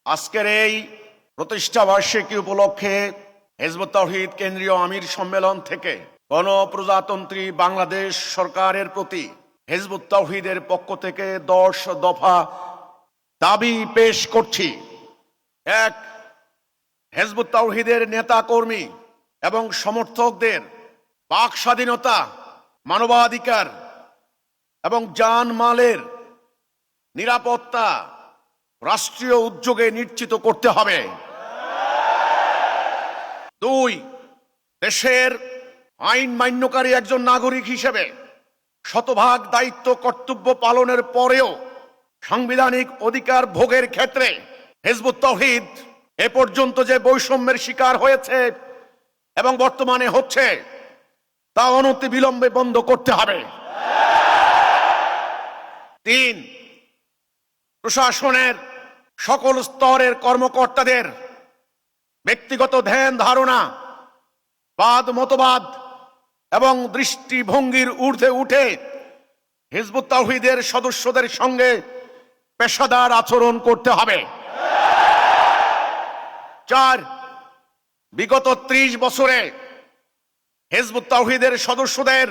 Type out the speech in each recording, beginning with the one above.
আজকের এই প্রতিষ্ঠা বার্ষিকী উপলক্ষে হিজবুত তাওহীদ কেন্দ্রীয় আমির সম্মেলন থেকে গণপ্রজাতন্ত্রী বাংলাদেশ সরকারের প্রতি হিজবুত তাওহীদের পক্ষ থেকে 10 দফা দাবি পেশ করছি। এক, হিজবুত তাওহীদের নেতা কর্মী এবং সমর্থকদের বাক স্বাধীনতা, মানবাধিকার এবং জানমালের নিরাপত্তা রাষ্ট্রীয় উদ্যোগে নিশ্চিত করতে হবে। 2, দেশের আইন মান্যকারী একজন নাগরিক হিসেবে শতভাগ দায়িত্ব কর্তব্য পালনের পরেও সাংবিধানিক অধিকার ভোগের ক্ষেত্রে হিজবুত তাওহীদ এ পর্যন্ত যে বৈষম্যের শিকার হয়েছে এবং বর্তমানে হচ্ছে তা অনতিবিলম্বে বন্ধ করতে হবে। 3, প্রশাসনের সকল স্তরের কর্মকর্তাদের ব্যক্তিগত ধ্যান ধারণা, বাদ মতবাদ এবং দৃষ্টিভঙ্গির ঊর্ধ্বে উঠে হিজবুত তাওহীদের সদস্যদের সঙ্গে পেশাদার আচরণ করতে হবে। 4, বিগত 30 বছরে হিজবুত তাওহীদের সদস্যদের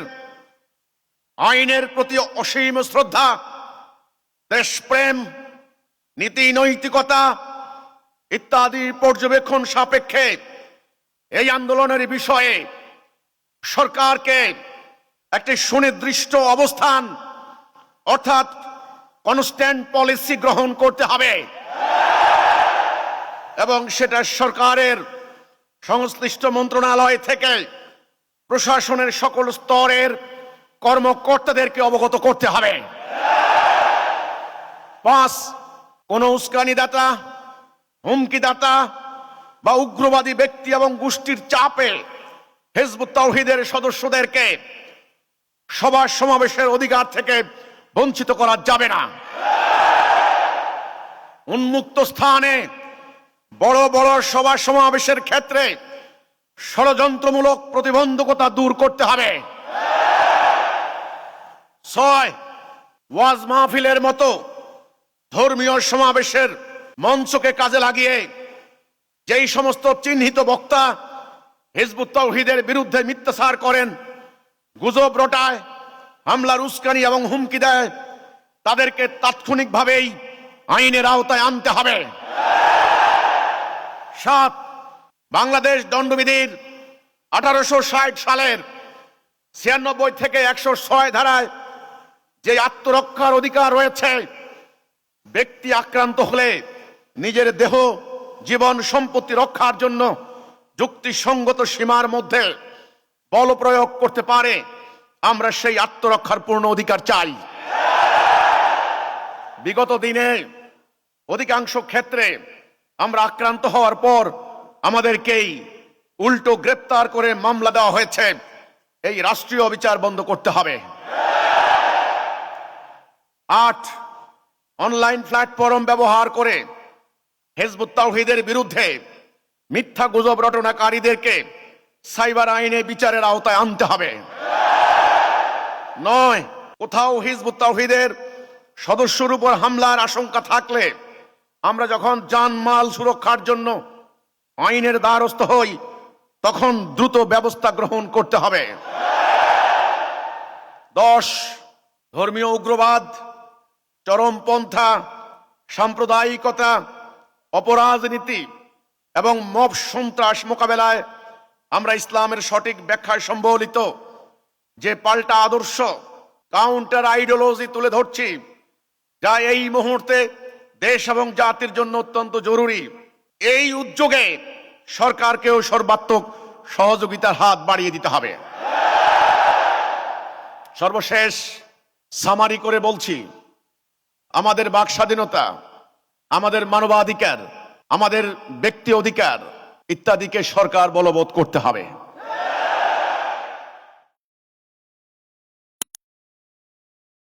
আইনের প্রতি অসীম শ্রদ্ধা, দেশপ্রেম, নীতি নৈতিকতা ইত্যাদি পর্যবেক্ষণ সাপেক্ষে এই আন্দোলনের বিষয়ে সরকারকে একটি সুনির্দিষ্ট অবস্থান অর্থাৎ কনস্ট্যান্ট পলিসি গ্রহণ করতে হবে এবং সেটা সরকারের সংশ্লিষ্ট মন্ত্রণালয় থেকে প্রশাসনের সকল স্তরের কর্মকর্তাদেরকে অবগত করতে হবে। 5, কোন উস্কানিদাতা, হুমকিদাতা বা উগ্রবাদী ব্যক্তি এবং গোষ্ঠীর চাপে হিজবুত তাওহীদের সদস্যদেরকে সভা সমাবেশের অধিকার থেকে বঞ্চিত করা যাবে না। উন্মুক্ত স্থানে বড় বড় সভা সমাবেশের ক্ষেত্রে ষড়যন্ত্রমূলক প্রতিবন্ধকতা দূর করতে হবে। 6, ওয়াজ মাহফিলের মতো ধর্মীয় সমাবেশের মঞ্চকে কাজে লাগিয়ে যেই সমস্ত চিহ্নিত বক্তা হিজবুত তাওহীদের বিরুদ্ধে মিথ্যাচার করেন, গুজব রটায়, হামলার উস্কানি এবং হুমকি দেয়, তাদেরকে তাৎক্ষণিকভাবেই আইনের আওতায় আনতে হবে। 7, বাংলাদেশ দণ্ডবিধির 1860 সালের 96 থেকে 106 ধারায় যে আত্মরক্ষার অধিকার রয়েছে, ব্যক্তি আক্রান্ত হলে নিজের দেহ, জীবন, সম্পত্তি রক্ষার জন্য যুক্তিসঙ্গত সীমার মধ্যে বল প্রয়োগ করতে পারে, আমরা সেই আত্মরক্ষার পূর্ণ অধিকার চাই। বিগত দিনে অধিকাংশ ক্ষেত্রে আমরা আক্রান্ত হওয়ার পর আমাদেরকেই উল্টো গ্রেপ্তার করে মামলা দেওয়া হয়েছে। এই রাষ্ট্রীয় বিচার বন্ধ করতে হবে। 8, অনলাইন প্ল্যাটফর্ম ব্যবহার করে হিজবুত তাওহীদের বিরুদ্ধে মিথ্যা গুজব রটনাকারীদেরকে সাইবার আইনে বিচারের আওতায় আনতে হবে। 9, কোথাও হিজবুত তাওহীদের সদস্যর উপর হামলার আশঙ্কা থাকলে আমরা যখন জানমাল সুরক্ষার জন্য আইনের দ্বারস্থ হই তখন দ্রুত ব্যবস্থা গ্রহণ করতে হবে। 10, ধর্মীয় উগ্রবাদ, চরমপন্থা, সাম্প্রদায়িকতা, অপরাজনীতি এবং মব সন্ত্রাস মোকাবেলায় আমরা ইসলামের সঠিক ব্যাখ্যায় সম্বলিত যে পাল্টা আদর্শ, কাউন্টার আইডিওলজি তুলে ধরছি, যা এই মুহূর্তে দেশ এবং জাতির জন্য অত্যন্ত জরুরি, এই উদ্যোগে সরকারকেও সর্বাত্মক সহযোগিতার হাত বাড়িয়ে দিতে হবে। সর্বশেষ সামারি করে বলছি, আমাদের বাক স্বাধীনতা, আমাদের মানবাধিকার, আমাদের ব্যক্তি অধিকার ইত্যাদিকে সরকার বলবৎ করতে হবে।